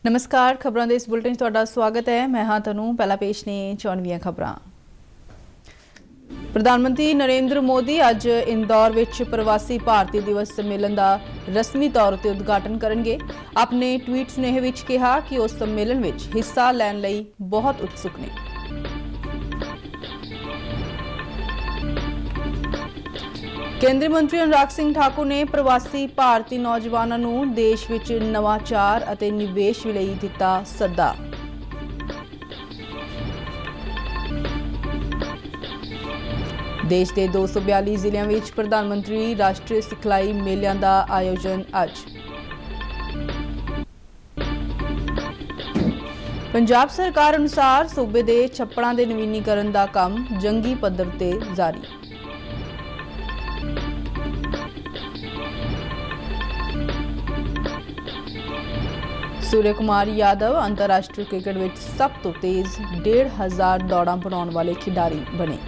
नमस्कार, खबरों के इस बुलेटिन तुहाडा स्वागत है। मैं हाँ तनु। पहला पेश ने 94 खबरां। प्रधानमंत्री नरेंद्र मोदी अज इंदौर विच प्रवासी भारतीय दिवस सम्मेलन का रस्मी तौर पर उद्घाटन करेंगे। अपने ट्वीट सुनेहे विच कहा कि उस सम्मेलन विच हिस्सा लैण लई बहुत उत्सुक ने। केंद्रीय मंत्री अनुराग सिंह ठाकुर ने प्रवासी भारतीय नौजवानों नूं देश विच नवाचार अते निवेश लई दिता सद्दा। देश के 242 जिलों में प्रधानमंत्री राष्ट्रीय सिखलाई मेलिਆਂ का आयोजन अज। पंजाब सरकार अनुसार सूबे के छप्पड़ां के नवीनीकरण का काम जंगी पद्धर ते जारी। सूर्य कुमार यादव अंतरराष्ट्रीय क्रिकेट में सब तो तेज 1500 दौड़ां बनाने वाले खिडारी बने।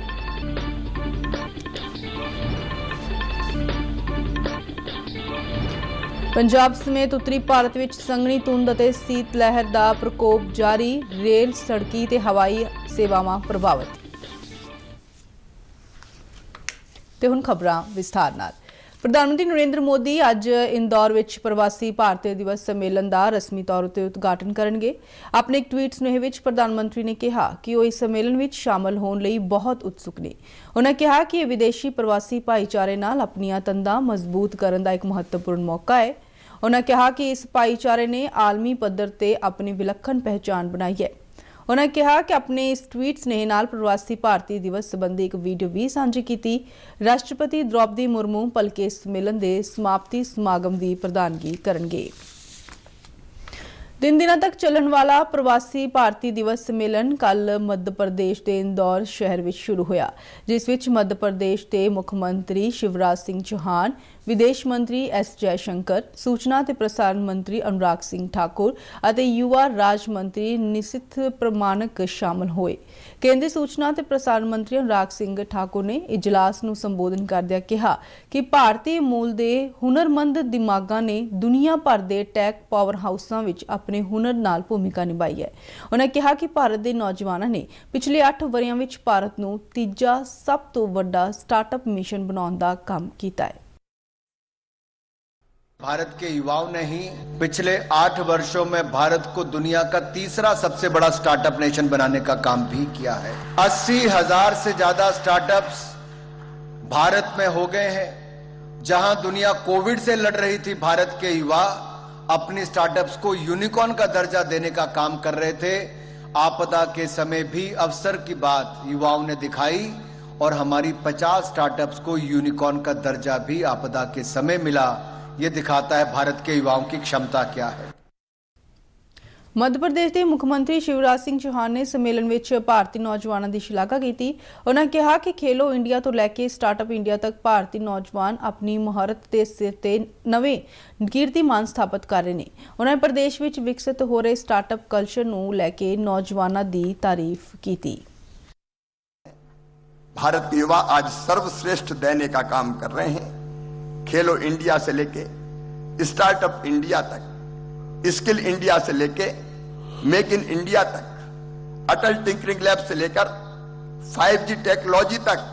पंजाब समेत उत्तरी भारत में संघनी धुंध और शीत लहर का प्रकोप जारी। रेल, सड़की ते हवाई सेवावां प्रभावित। ते हुण खबरां विस्तार नाल। प्रधानमंत्री नरेंद्र मोदी अज इंदौर विच प्रवासी भारतीय दिवस सम्मेलन का रस्मी तौर पर उद्घाटन करेंगे। अपने एक ट्वीट सुनेहे विच प्रधानमंत्री ने कहा कि वह इस सम्मेलन विच शामिल होने लई बहुत उत्सुक ने। उन्होंने कहा कि यह विदेशी प्रवासी भाईचारे नाल अपनियां तंदां मजबूत करने का एक महत्वपूर्ण मौका है। उन्होंने कहा कि इस भाईचारे ने आलमी पद्धर ते अपनी विलक्षण पहचान बनाई है। उन्होंने कहा कि अपने इस ट्वीट स्नेह नाल प्रवासी भारतीय दिवस संबंधी एक वीडियो भी साझी की। राष्ट्रपति द्रौपदी मुर्मू भलके सम्मेलन के समाप्ति समागम की प्रधानगी करेंगे। 3 दिनों तक चलने वाला प्रवासी भारतीय दिवस सम्मेलन कल मध्य प्रदेश के इंदौर शहर में शुरू होया, जिस विच मध्य प्रदेश के मुख्यमंत्री शिवराज सिंह चौहान, विदेश मंत्री एस जयशंकर, सूचना ते प्रसारण मंत्री अनुराग सिंह ठाकुर और युवा राज मंत्री निशिथ प्रमाणक शामिल होए। केंद्रीय सूचना ते प्रसारण मंत्री अनुराग सिंह ठाकुर ने इजलास नूं संबोधन करदिआं कहा कि भारतीय मूल दे हुनरमंद दिमागां ने दुनिया भर दे टैक पावर हाउसां विच अपने हुनर नाल भूमिका निभाई है। उन्होंने कहा कि भारत के नौजवानों ने पिछले 8 वरियां विच भारत नूं तीजा सब तो वड्डा स्टार्टअप मिशन बनाउण दा काम कीता है। भारत के युवाओं ने ही पिछले 8 वर्षों में भारत को दुनिया का तीसरा सबसे बड़ा स्टार्टअप नेशन बनाने का काम भी किया है। 80,000 से ज्यादा स्टार्टअप्स भारत में हो गए हैं। जहां दुनिया कोविड से लड़ रही थी, भारत के युवा अपनी स्टार्टअप्स को यूनिकॉर्न का दर्जा देने का काम कर रहे थे। आपदा के समय भी अवसर की बात युवाओं ने दिखाई और हमारी 50 स्टार्टअप्स को यूनिकॉर्न का दर्जा भी आपदा के समय मिला। ये दिखाता है भारत के युवाओं की क्षमता क्या है। मध्य प्रदेश के मुख्यमंत्री शिवराज सिंह चौहान ने सम्मेलन में भारतीय नौजवानों की शलाघा की। उन्होंने कहा कि खेलो इंडिया तो लैके स्टार्टअप इंडिया तक भारतीय नौजवान अपनी मुहारत के सिर ते नवे कीर्तिमान स्थापित कर रहे हैं। उन्होंने प्रदेश में विकसित हो रहे स्टार्टअप कल्चर नूं लैके नौजवानों की तारीफ की। भारत के युवा आज सर्वश्रेष्ठ देने का काम कर रहे हैं। खेलो इंडिया से लेके स्टार्टअप इंडिया तक, स्किल इंडिया से लेके मेक इन इंडिया तक, अटल टिंकरिंग लैब से लेकर 5G टेक्नोलॉजी तक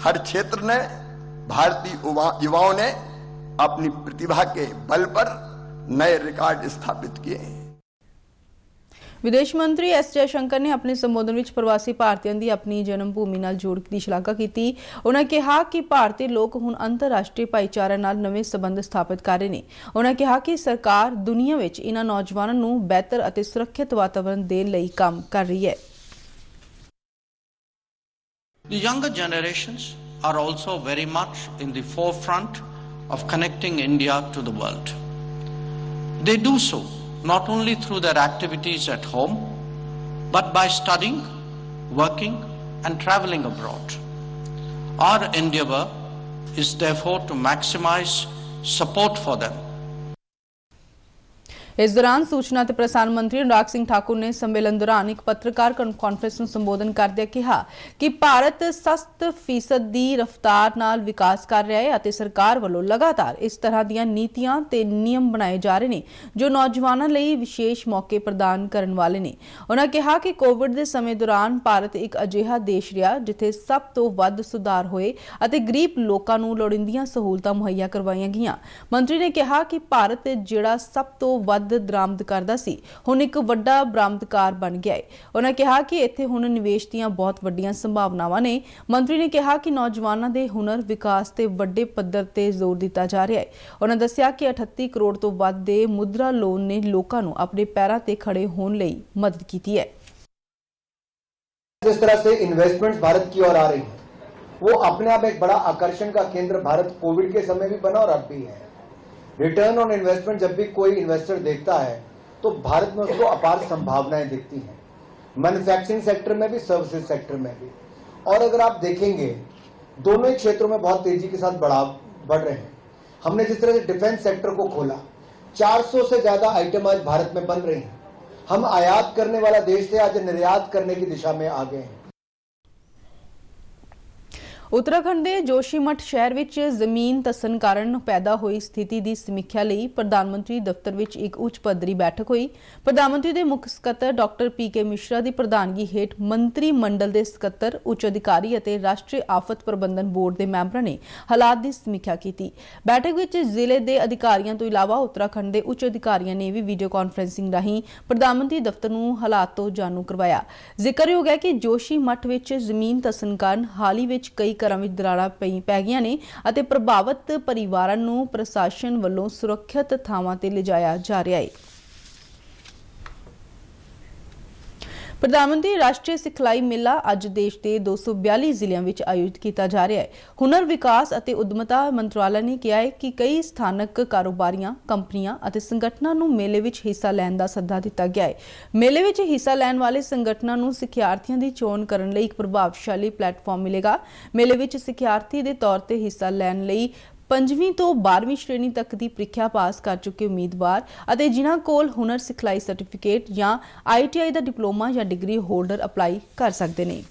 हर क्षेत्र ने भारतीय युवाओं ने अपनी प्रतिभा के बल पर नए रिकॉर्ड स्थापित किए हैं। विदेश मंत्री एस जयशंकर ने अपने संबोधन में प्रवासी भारतीयों की अपनी जन्मभूमि नाल जोड़ की शलाघा की। उन्होंने कहा कि भारतीय लोग हुण अंतरराष्ट्रीय भाईचारे नाल नवे संबंध स्थापित कर रहे हैं। उन्होंने कहा कि सरकार दुनिया में इन्हां नौजवानों नूं बेहतर अते सुरक्षित वातावरण देण लई काम कर रही है। The younger generations are also very much in the forefront of connecting India to the world. They do so not only through their activities at home, but by studying, working, and traveling abroad. Our endeavor is therefore to maximize support for them. इस दौरान सूचना ते प्रसारण मंत्री अनुराग सिंह ठाकुर ने सम्मेलन दौरान एक पत्रकार कॉन्फ्रेंस ਨੂੰ ਸੰਬੋਧਨ ਕਰਦਿਆਂ ਕਿਹਾ ਕਿ ਭਾਰਤ 60% ਦੀ ਰਫ਼ਤਾਰ ਨਾਲ ਵਿਕਾਸ ਕਰ ਰਿਹਾ ਹੈ ਅਤੇ ਸਰਕਾਰ ਵੱਲੋਂ ਲਗਾਤਾਰ ਇਸ ਤਰ੍ਹਾਂ ਦੀਆਂ ਨੀਤੀਆਂ ਤੇ ਨਿਯਮ ਬਣਾਏ ਜਾ ਰਹੇ ਨੇ ਜੋ ਨੌਜਵਾਨਾਂ ਲਈ ਵਿਸ਼ੇਸ਼ ਮੌਕੇ ਪ੍ਰਦਾਨ ਕਰਨ ਵਾਲੇ ਨੇ। ਉਹਨਾਂ ਕਿਹਾ ਕਿ ਕੋਵਿਡ ਦੇ ਸਮੇਂ ਦੌਰਾਨ ਭਾਰਤ ਇੱਕ ਅਜਿਹਾ ਦੇਸ਼ ਰਿਹਾ ਜਿੱਥੇ ਸਭ ਤੋਂ ਵੱਧ ਸੁਧਾਰ ਹੋਏ ਅਤੇ ਗਰੀਬ ਲੋਕਾਂ ਨੂੰ ਲੋੜੀਂਦੀਆਂ ਸਹੂਲਤਾਂ ਮੁਹੱਈਆ ਕਰਵਾਈਆਂ ਗਈਆਂ। ਮੰਤਰੀ ਨੇ ਕਿਹਾ ਕਿ ਭਾਰਤ ਜਿਹੜਾ ਸਭ ਤੋਂ ਵੱਧ ਦਰਾਮਦ ਕਰਦਾ ਸੀ ਹੁਣ ਇੱਕ ਵੱਡਾ ਬਰਾਮਦਕਾਰ ਬਣ ਗਿਆ ਹੈ। ਉਹਨਾਂ ਕਿਹਾ ਕਿ ਇੱਥੇ ਹੁਣ ਨਿਵੇਸ਼ ਦੀਆਂ ਬਹੁਤ ਵੱਡੀਆਂ ਸੰਭਾਵਨਾਵਾਂ ਨੇ। ਮੰਤਰੀ ਨੇ ਕਿਹਾ ਕਿ ਨੌਜਵਾਨਾਂ ਦੇ ਹੁਨਰ ਵਿਕਾਸ ਤੇ ਵੱਡੇ ਪੱਧਰ ਤੇ ਜ਼ੋਰ ਦਿੱਤਾ ਜਾ ਰਿਹਾ ਹੈ। ਉਹਨਾਂ ਦੱਸਿਆ ਕਿ 38 ਕਰੋੜ ਤੋਂ ਵੱਧ ਦੇ ਮੁਦਰਾ ਲੋਨ ਨੇ ਲੋਕਾਂ ਨੂੰ ਆਪਣੇ ਪੈਰਾਂ ਤੇ खड़े होने ਲਈ मदद की है। जिस तरह से इन्वेस्टमेंट्स भारत की ओर आ रही है वो अपने आप एक बड़ा आकर्षण का केंद्र भारत कोविड के समय भी बना और अब भी है। रिटर्न ऑन इन्वेस्टमेंट जब भी कोई इन्वेस्टर देखता है तो भारत में उसको अपार संभावनाएं दिखती हैं, मैन्युफैक्चरिंग सेक्टर में भी, सर्विसेज सेक्टर में भी। और अगर आप देखेंगे दोनों ही क्षेत्रों में बहुत तेजी के साथ बढ़ रहे हैं। हमने जिस तरह से डिफेंस सेक्टर को खोला, 400 से ज्यादा आइटम आज भारत में बन रही हैं। हम आयात करने वाला देश थे, आज निर्यात करने की दिशा में आ गए हैं। उत्तराखंड के जोशीमठ शहर विच जमीन धसन कारण पैदा हुई स्थिति की समीक्षा लई प्रधानमंत्री दफ्तर विच एक उच्च पद्धरी बैठक हुई। प्रधानमंत्री के मुख सकत्तर डॉक्टर पीके मिश्रा की प्रधानगी हेठ मंत्री मंडल के सकत्तर, उच्च अधिकारी और राष्ट्रीय आफत प्रबंधन बोर्ड के मैंबरों ने हालात की समीक्षा की। बैठक विच जिले के अधिकारियों तो इलावा उत्तराखंड के उच्च अधिकारियों ने भी वीडियो कॉन्फ्रेंसिंग राही प्रधानमंत्री दफ्तर नूं हालात तो जानू करवाया। जिक्रयोग है कि जोशीमठ विच जमीन धसन कारण हाल ही विच कई घरां विच दरारां पै गईआं ने अते प्रभावित परिवारां नूं प्रशासन वल्लों सुरक्षित थावां ते लिजाया जा रिहा है। प्रधानमंत्री राष्ट्रीय सिखलाई मेला अज देश के 242 जिलों में आयोजित किया जा रहा है। हुनर विकास और उद्यमता मंत्रालय ने कहा है कि कई स्थानक कारोबारियां, कंपनियां और संगठनों को मेले में हिस्सा लैण का सद्दा दिता गया है। मेले में हिस्सा लैण वाले संगठनों को सिख्यार्थियों की चोण करने लई एक प्रभावशाली प्लेटफॉर्म मिलेगा। मेले में सिख्यार्थी के तौर पर हिस्सा लैण लई 5वीं तो 12वीं श्रेणी तक की ਪ੍ਰੀਖਿਆ पास कर चुके उम्मीदवार ਅਤੇ ਜਿਨ੍ਹਾਂ ਕੋਲ ਹੁਨਰ ਸਿਖਲਾਈ ਸਰਟੀਫਿਕੇਟ ਜਾਂ ITI ਦਾ ਡਿਪਲੋਮਾ ਜਾਂ ਡਿਗਰੀ ਹੋਲਡਰ ਅਪਲਾਈ ਕਰ ਸਕਦੇ ਨੇ।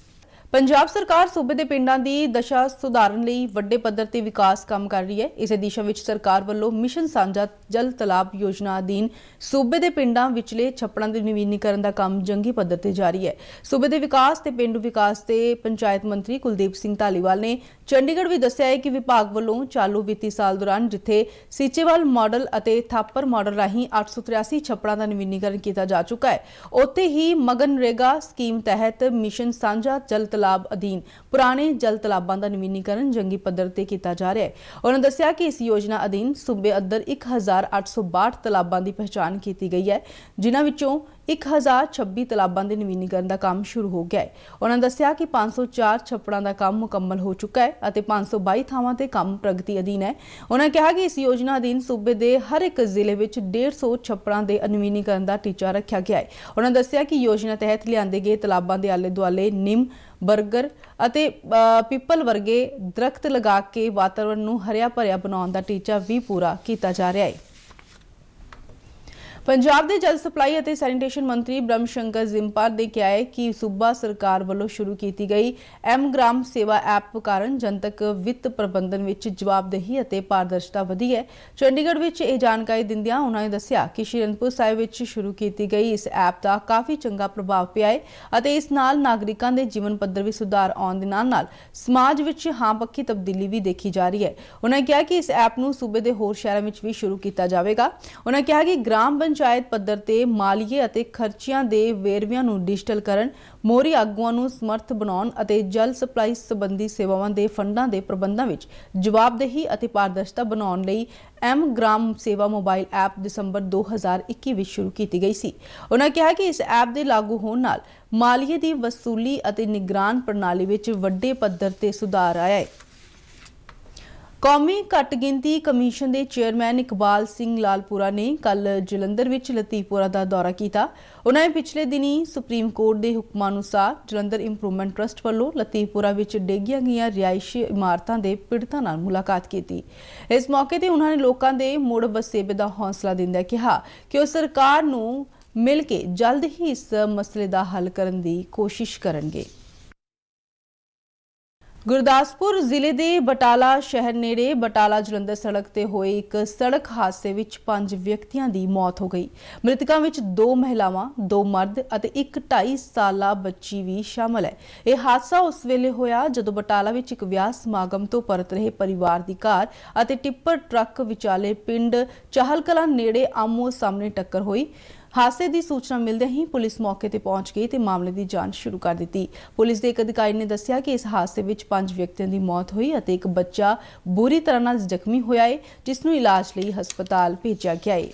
पंजाब सरकार सूबे के पिंडां की दशा सुधारन लई वड्डे पद्धर ते विकास काम कर रही है। इस दिशा में सरकार वालों मिशन साझा जल तालाब योजना अधीन सूबे के पिंडां विचले छप्पड़ां दे नवीनीकरण का काम जंगी पद्धर ते जारी है। सूबे के विकास ते पेंडू विकास ते पंचायत मंत्री कुलदीप सिंह धालीवाल ने चंडीगढ़ भी दस्सिया है कि विभाग वालों चालू वित्ती साल दौरान जिथे सीचेवाल मॉडल अते थापर मॉडल राही 883 छप्पड़ां का नवीनीकरण किया जा चुका है। उत्थे ही मनरेगा स्कीम तहत मिशन साझा जल तालाब अधीन पुराने जल तालाबां का नवीनीकरण जंगी पद्धर ते किया जा रहा है। उन्होंने दस्सिया कि इस योजना अधीन सूबे अंदर 1862 तालाबां की पहचान की गई है, जिन्हां विचों 1026 तालाबां के नवीनीकरण का काम शुरू हो गया है। उन्होंने दस्सिया कि 504 छप्पड़ां का काम मुकम्मल हो चुका है और 522 थावां ते काम प्रगति अधीन है। उन्होंने कहा कि इस योजना अधीन सूबे के हर एक जिले में 150 छप्पड़ां के नवीनीकरण का टीचा रखा गया है। उन्होंने दस्सिया कि योजना तहत लिआंदे गए तालाबां के आले दुआले निम, बरगर अते पीपल वर्गे दरख्त लगा के वातावरण नूं हरिया भरिया बनाउण दा टीचा भी पूरा किया जा रहा है। पंजाब के जल सप्लाई और सैनीटेशन मंत्री ब्रह्म शंकर जिम्पार ने कहा है कि सूबा सरकार वालों शुरू की गई एम ग्राम सेवा ऐप कारण जनतक वित्त प्रबंधन में जवाबदेही और पारदर्शिता वधी है। चंडीगढ़ में यह जानकारी दिंदियां उन्होंने दस्सिया कि श्री अनंदपुर साहिब में शुरू की गई इस ऐप का काफ़ी चंगा प्रभाव पिया है और इस नाल नागरिकों के जीवन पद्धर में सुधार आने के नाल समाज में हाँ पक्की तब्दीली भी देखी जा रही है। उन्होंने कहा कि इस ऐप को सूबे के होर शहरों में भी शुरू किया जाएगा। उन्होंने कहा कि ग्राम पंचायत पद्धर ते मालीए अते खर्चियां दे वेरविਆਂ ਨੂੰ डिजिटल ਕਰਨ, ਮੋਹਰੀ ਆਗੂਆਂ ਨੂੰ ਸਮਰਥ ਬਣਾਉਣ ਅਤੇ ਜਲ ਸਪਲਾਈ ਸੰਬੰਧੀ ਸੇਵਾਵਾਂ ਦੇ ਫੰਡਾਂ ਦੇ ਪ੍ਰਬੰਧਾਂ ਵਿੱਚ ਜਵਾਬਦੇਹੀ ਅਤੇ ਪਾਰਦਰਸ਼ਤਾ ਬਣਾਉਣ ਲਈ ਐਮ ਗ੍ਰਾਮ ਸੇਵਾ ਮੋਬਾਈਲ ਐਪ ਦਸੰਬਰ 2021 ਵਿੱਚ ਸ਼ੁਰੂ ਕੀਤੀ ਗਈ ਸੀ। ਉਹਨਾਂ ਕਿਹਾ ਕਿ ਇਸ ਐਪ ਦੇ ਲਾਗੂ ਹੋਣ ਨਾਲ ਮਾਲੀਏ ਦੀ ਵਸੂਲੀ ਅਤੇ ਨਿਗਰਾਨ ਪ੍ਰਣਾਲੀ ਵਿੱਚ ਵੱਡੇ ਪੱਧਰ ਤੇ ਸੁਧਾਰ ਆਇਆ ਹੈ। ਕੌਮੀ ਘੱਟ ਗਿਣਤੀ ਕਮਿਸ਼ਨ ਦੇ ਚੇਅਰਮੈਨ ਇਕਬਾਲ ਸਿੰਘ ਲਾਲਪੁਰਾ ਨੇ ਕੱਲ ਜਲੰਧਰ ਵਿੱਚ ਲਤੀਫਪੁਰਾ ਦਾ ਦੌਰਾ ਕੀਤਾ। ਉਨ੍ਹਾਂ ਨੇ ਪਿਛਲੇ ਦਿਨੀ ਸੁਪਰੀਮ ਕੋਰਟ ਦੇ ਹੁਕਮਾਂ ਅਨੁਸਾਰ ਜਲੰਧਰ ਇੰਪਰੂਵਮੈਂਟ ਟਰਸਟ ਵੱਲੋਂ ਲਤੀਫਪੁਰਾ ਵਿੱਚ ਡੇਗੀਆਂ ਗਈਆਂ ਰਿਹਾਇਸ਼ੀ ਇਮਾਰਤਾਂ ਦੇ ਪੀੜਤਾਂ ਨਾਲ ਮੁਲਾਕਾਤ ਕੀਤੀ। ਇਸ ਮੌਕੇ ਤੇ ਉਨ੍ਹਾਂ ਨੇ ਲੋਕਾਂ ਦੇ ਮੁੜ ਵਸੇਬੇ ਦਾ ਹੌਸਲਾ ਦਿੰਦਿਆਂ ਕਿਹਾ ਕਿ ਉਹ ਸਰਕਾਰ ਨੂੰ ਮਿਲ ਕੇ ਜਲਦ ਹੀ ਇਸ ਮਸਲੇ ਦਾ ਹੱਲ ਕਰਨ ਦੀ ਕੋਸ਼ਿਸ਼ ਕਰਨਗੇ। ਗੁਰਦਾਸਪੁਰ ਜ਼ਿਲ੍ਹੇ ਦੇ ਬਟਾਲਾ ਸ਼ਹਿਰ ਨੇੜੇ ਬਟਾਲਾ ਜਲੰਧਰ ਸੜਕ ਤੇ ਹੋਏ ਇੱਕ ਸੜਕ ਹਾਦਸੇ ਵਿੱਚ 5 ਵਿਅਕਤੀਆਂ ਦੀ ਮੌਤ ਹੋ ਗਈ। ਮ੍ਰਿਤਕਾਂ ਵਿੱਚ 2 ਮਹਿਲਾਵਾਂ, 2 ਮਰਦ ਅਤੇ ਇੱਕ 2.5 ਸਾਲਾ ਬੱਚੀ ਵੀ ਸ਼ਾਮਲ ਹੈ। ਇਹ ਹਾਦਸਾ ਉਸ ਵੇਲੇ ਹੋਇਆ ਜਦੋਂ ਬਟਾਲਾ ਵਿੱਚ ਇੱਕ ਵਿਆਹ ਸਮਾਗਮ ਤੋਂ ਪਰਤ ਰਹੇ ਪਰਿਵਾਰ ਦੀ ਕਾਰ ਅਤੇ ਟਿੱਪਰ ਟਰੱਕ ਵਿਚਾਲੇ ਪਿੰਡ ਚਾਹਲ ਕਲਾਂ ਨੇੜੇ ਆਮੋ ਸਾਹਮਣੇ ਟੱਕਰ ਹੋਈ। ਹਾਦਸੇ ਦੀ ਸੂਚਨਾ ਮਿਲਦੇ ਹੀ ਪੁਲਿਸ ਮੌਕੇ ਤੇ ਪਹੁੰਚ ਗਈ ਤੇ ਮਾਮਲੇ ਦੀ ਜਾਂਚ ਸ਼ੁਰੂ ਕਰ ਦਿੱਤੀ। ਪੁਲਿਸ ਦੇ ਇੱਕ ਅਧਿਕਾਰੀ ਨੇ ਦੱਸਿਆ ਕਿ ਇਸ ਹਾਦਸੇ ਵਿੱਚ 5 ਵਿਅਕਤੀਆਂ ਦੀ ਮੌਤ ਹੋਈ ਅਤੇ ਇੱਕ ਬੱਚਾ ਬੁਰੀ ਤਰ੍ਹਾਂ ਨਾਲ ਜ਼ਖਮੀ ਹੋਇਆ ਹੈ, ਜਿਸ ਨੂੰ ਇਲਾਜ ਲਈ ਹਸਪਤਾਲ ਭੇਜਿਆ ਗਿਆ ਹੈ।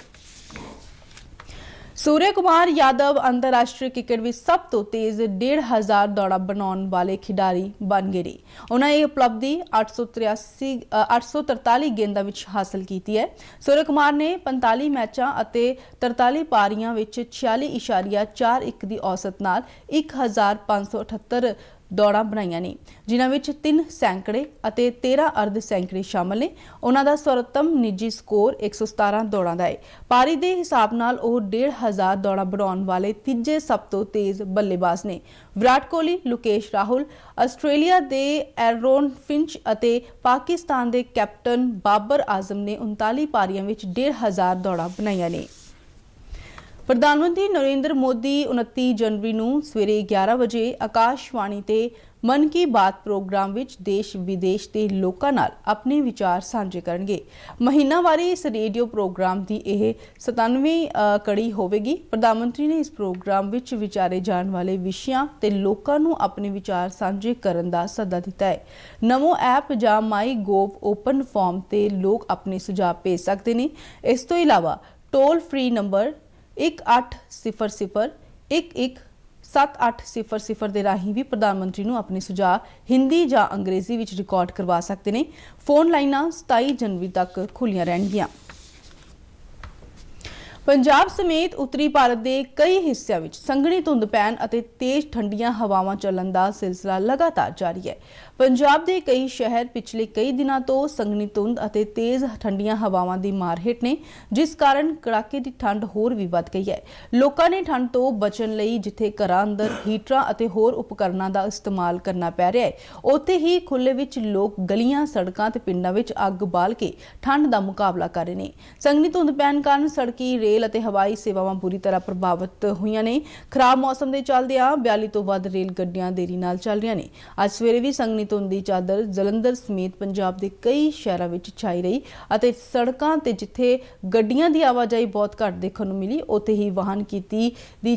सूर्य कुमार यादव अंतरराष्ट्रीय क्रिकेट में सब तो तेज 1500 दौड़ा बनाने वाले खिडारी बन गए। उन्होंने यह उपलब्धि 843 गेंदा विच हासिल की है। सूर्य कुमार ने 45 मैचों और 43 पारियां विच 46.41 की औसत नाल 1578 दौड़ा बनाईयां ने, जिन्हां विच 3 सैकड़े और 13 अर्ध सैकड़े शामिल ने। उन्हां दा सर्वोत्तम निजी स्कोर 117 दौड़ां दा है। पारी दे हिसाब नाल ओह 1500 दौड़ा बनाउण वाले तीजे सब तो तेज बल्लेबाज ने। विराट कोहली, लोकेश राहुल, आस्ट्रेलिया दे एरन फिंच और पाकिस्तान दे कैप्टन बाबर आजम ने 39 पारियां विच 1500 दौड़ा बनाईयां ने। प्रधानमंत्री नरेंद्र मोदी 29 जनवरी ਨੂੰ ਸਵੇਰੇ 11 ਵਜੇ ਆਕਾਸ਼ਵਾਣੀ ਤੇ ਮਨ ਕੀ ਬਾਤ ਪ੍ਰੋਗਰਾਮ ਵਿੱਚ ਦੇਸ਼ ਵਿਦੇਸ਼ ਦੇ ਲੋਕਾਂ ਨਾਲ ਆਪਣੇ ਵਿਚਾਰ ਸਾਂਝੇ ਕਰਨਗੇ। ਮਹੀਨਾਵਾਰੀ ਇਸ ਰੇਡੀਓ ਪ੍ਰੋਗਰਾਮ ਦੀ ਇਹ 97ਵੀਂ ਕੜੀ ਹੋਵੇਗੀ। ਪ੍ਰਧਾਨ ਮੰਤਰੀ ਨੇ ਇਸ ਪ੍ਰੋਗਰਾਮ ਵਿੱਚ ਵਿਚਾਰੇ ਜਾਣ ਵਾਲੇ ਵਿਸ਼ਿਆਂ ਤੇ ਲੋਕਾਂ ਨੂੰ ਆਪਣੇ ਵਿਚਾਰ ਸਾਂਝੇ ਕਰਨ ਦਾ ਸੱਦਾ ਦਿੱਤਾ ਹੈ। ਨਮੋ ਐਪ ਜਾਂ ਮਾਈ ਗੋਵ ਓਪਨ ਫਾਰਮ ਤੇ ਲੋਕ ਆਪਣੇ ਸੁਝਾਅ ਭੇਜ ਸਕਦੇ ਨੇ। ਇਸ ਤੋਂ ਇਲਾਵਾ ਟੋਲ ਫ੍ਰੀ ਨੰਬਰ 1800-117800 ਦੇ ਰਾਹੀਂ ਵੀ ਪ੍ਰਧਾਨ ਮੰਤਰੀ ਨੂੰ ਆਪਣੇ ਸੁਝਾਅ ਹਿੰਦੀ ਜਾਂ ਅੰਗਰੇਜ਼ੀ ਵਿੱਚ ਰਿਕਾਰਡ ਕਰਵਾ ਸਕਦੇ ਨੇ। ਫੋਨ ਲਾਈਨਾਂ 27 ਜਨਵਰੀ ਤੱਕ ਖੁੱਲੀਆਂ ਰਹਿਣਗੀਆਂ। ਪੰਜਾਬ ਸਮੇਤ ਉੱਤਰੀ ਭਾਰਤ ਦੇ ਕਈ ਹਿੱਸਿਆਂ ਵਿੱਚ ਸੰਘਣੀ ਧੁੰਦ ਪੈਣ ਅਤੇ ਤੇਜ਼ ਠੰਡੀਆਂ ਹਵਾਵਾਂ ਚੱਲਣ ਦਾ ਸਿਲਸਿਲਾ ਲਗਾਤਾਰ ਜਾਰੀ ਹੈ। ਪੰਜਾਬ ਦੇ ਕਈ ਸ਼ਹਿਰ ਪਿਛਲੇ ਕਈ ਦਿਨਾਂ ਤੋਂ ਸੰਘਣੀ ਧੁੰਦ ਅਤੇ ਤੇਜ਼ ਠੰਡੀਆਂ ਹਵਾਵਾਂ ਦੀ ਮਾਰ ਹੇਠ ਨੇ, ਜਿਸ ਕਾਰਨ ਕੜਾਕੇ ਦੀ ਠੰਡ ਹੋਰ ਵੀ ਵੱਧ ਗਈ ਹੈ। ਲੋਕਾਂ ਨੇ ਠੰਡ ਤੋਂ ਬਚਣ ਲਈ ਜਿੱਥੇ ਘਰਾਂ ਅੰਦਰ ਹੀਟਰਾਂ ਅਤੇ ਹੋਰ ਉਪਕਰਨਾਂ ਦਾ ਇਸਤੇਮਾਲ ਕਰਨਾ ਪੈ ਰਿਹਾ ਹੈ, ਉੱਥੇ ਹੀ ਖੁੱਲ੍ਹੇ ਵਿੱਚ ਲੋਕ ਗਲੀਆਂ, ਸੜਕਾਂ ਤੇ ਪਿੰਡਾਂ ਵਿੱਚ ਅੱਗ ਬਾਲ ਕੇ ਠੰਡ ਦਾ ਮੁਕਾਬਲਾ ਕਰ ਰਹੇ ਨੇ। ਸੰਘਣੀ ਧੁੰਦ ਪੈਣ ਕਾਰਨ ਸੜਕੀ, ਰੇਲ ਅਤੇ ਹਵਾਈ ਸੇਵਾਵਾਂ ਬੁਰੀ ਤਰ੍ਹਾਂ ਪ੍ਰਭਾਵਿਤ ਹੋਈਆਂ ਨੇ। ਖਰਾਬ ਮੌਸਮ ਦੇ ਚੱਲਦਿਆਂ 42 ਤੋਂ ਵੱਧ ਰੇਲ ਗੱਡੀਆਂ ਦੇਰੀ ਨਾਲ ਚੱਲ ਰਹੀਆਂ ਨੇ। ਅੱਜ ਸਵੇਰੇ ਵੀ ਸੰਘਣੀ ਧੁੰਦ ਦੀ ਚਾਦਰ ਜਲੰਧਰ ਸਮੇਤ ਪੰਜਾਬ ਦੇ ਕਈ ਸ਼ਹਿਰਾਂ ਵਿੱਚ ਛਾਈ ਰਹੀ ਅਤੇ ਸੜਕਾਂ ਤੇ ਜਿੱਥੇ ਗੱਡੀਆਂ ਦੀ ਆਵਾਜਾਈ ਬਹੁਤ ਘੱਟ ਦੇਖਣ ਨੂੰ ਮਿਲੀ, ਉੱਥੇ ਹੀ ਵਾਹਨ ਕੀੜੀ ਦੀ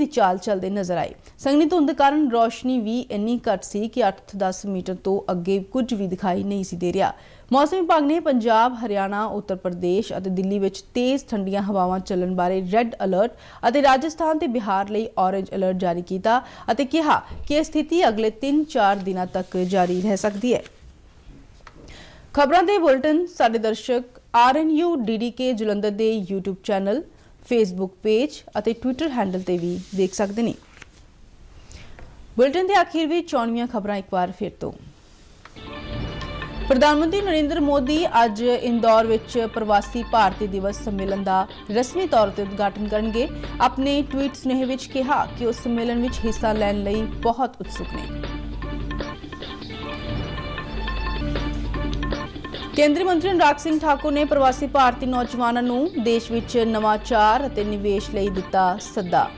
ਚਾਲ ਚੱਲਦੇ ਨਜ਼ਰ ਆਏ। ਸੰਘਣੀ ਧੁੰਦ ਕਾਰਨ ਰੌਸ਼ਨੀ ਵੀ ਇੰਨੀ ਘੱਟ ਸੀ ਕਿ 8-10 ਮੀਟਰ ਤੋਂ ਅੱਗੇ ਕੁਝ ਵੀ ਦਿਖਾਈ ਨਹੀਂ ਸੀ ਦੇ ਰਿਹਾ। ਮੌਸਮ ਵਿਭਾਗ ਨੇ ਪੰਜਾਬ, ਹਰਿਆਣਾ, ਉੱਤਰ ਪ੍ਰਦੇਸ਼ ਅਤੇ ਦਿੱਲੀ ਵਿੱਚ ਤੇਜ਼ ਠੰਡੀਆਂ ਹਵਾਵਾਂ ਚੱਲਣ ਬਾਰੇ ਰੈੱਡ ਅਲਰਟ ਅਤੇ ਰਾਜਸਥਾਨ ਤੇ ਬਿਹਾਰ ਲਈ ਔਰੇਂਜ ਅਲਰਟ ਜਾਰੀ ਕੀਤਾ ਅਤੇ ਕਿਹਾ ਕਿ ਇਹ ਸਥਿਤੀ ਅਗਲੇ 3-4 ਦਿਨਾਂ ਤੱਕ ਜਾਰੀ ਰਹਿ ਸਕਦੀ ਹੈ। ਖਬਰਾਂ ਦੇ ਬੁਲਟਨ ਸਾਡੇ ਦਰਸ਼ਕ RNU DDK ਜਲੰਧਰ ਦੇ YouTube ਚੈਨਲ, Facebook ਪੇਜ ਅਤੇ Twitter ਹੈਂਡਲ ਤੇ ਵੀ ਦੇਖ ਸਕਦੇ ਨੇ। ਬੁਲਟਨ ਦੇ ਆਖਿਰ ਵਿੱਚ 94ਵੀਆਂ ਖਬਰਾਂ ਇੱਕ ਵਾਰ ਫਿਰ ਤੋਂ। ਪ੍ਰਧਾਨ ਮੰਤਰੀ ਨਰਿੰਦਰ ਮੋਦੀ ਅੱਜ ਇੰਦੌਰ ਵਿੱਚ ਪ੍ਰਵਾਸੀ ਭਾਰਤੀ ਦਿਵਸ ਸੰਮੇਲਨ ਦਾ ਰਸਮੀ ਤੌਰ ਤੇ ਉਦਘਾਟਨ ਕਰਨਗੇ। ਆਪਣੇ ਟਵੀਟ ਸੁਨੇਹੇ ਵਿੱਚ ਕਿਹਾ ਕਿ ਉਹ ਸੰਮੇਲਨ ਵਿੱਚ ਹਿੱਸਾ ਲੈਣ ਲਈ ਬਹੁਤ ਉਤਸੁਕ ਨੇ। ਕੇਂਦਰੀ ਮੰਤਰੀ ਅਨੁਰਾਗ ਸਿੰਘ ਠਾਕੁਰ ਨੇ ਪ੍ਰਵਾਸੀ ਭਾਰਤੀ ਨੌਜਵਾਨਾਂ ਨੂੰ ਦੇਸ਼ ਵਿੱਚ ਨਵਾਚਾਰ ਅਤੇ ਨਿਵੇਸ਼ ਲਈ ਦਿੱਤਾ ਸੱਦਾ।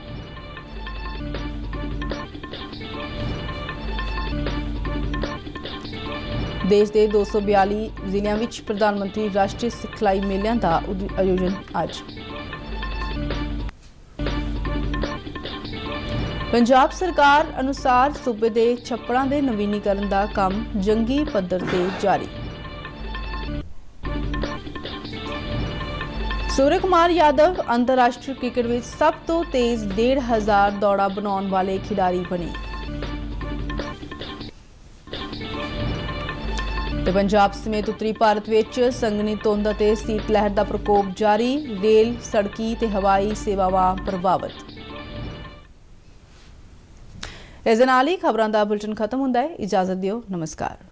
ਦੇਸ਼ ਦੇ 242 ਜ਼ਿਲ੍ਹਿਆਂ ਵਿੱਚ ਪ੍ਰਧਾਨ ਮੰਤਰੀ ਰਾਸ਼ਟਰੀ ਸਿਖਲਾਈ ਮੇਲਿਆਂ ਦਾ ਆਯੋਜਨ ਅੱਜ। ਪੰਜਾਬ ਸਰਕਾਰ ਅਨੁਸਾਰ ਸੂਬੇ ਦੇ ਛੱਪੜਾਂ ਦੇ ਨਵੀਨੀਕਰਨ ਦਾ ਕੰਮ ਜੰਗੀ ਪੱਧਰ ਤੇ ਜਾਰੀ। सूर्य कुमार यादव अंतरराष्ट्रीय क्रिकेट में सब तो तेज 1500 दौड़ा बनाने वाले खिडारी बने। ਤੇ ਪੰਜਾਬ ਸਮੇਤ ਉੱਤਰੀ ਭਾਰਤ ਵਿੱਚ ਸੰਘਣੀ ਧੁੰਦ ਅਤੇ ਸੀਤ ਲਹਿਰ ਦਾ ਪ੍ਰਕੋਪ ਜਾਰੀ, ਰੇਲ, ਸੜਕੀ ਤੇ ਹਵਾਈ ਸੇਵਾਵਾਂ ਪ੍ਰਭਾਵਿਤ। ਇਸ ਦੇ ਨਾਲ ਹੀ ਖਬਰਾਂ ਦਾ ਬੁਲਟਨ ਖਤਮ ਹੁੰਦਾ ਹੈ। ਇਜਾਜ਼ਤ ਦਿਓ, ਨਮਸਕਾਰ।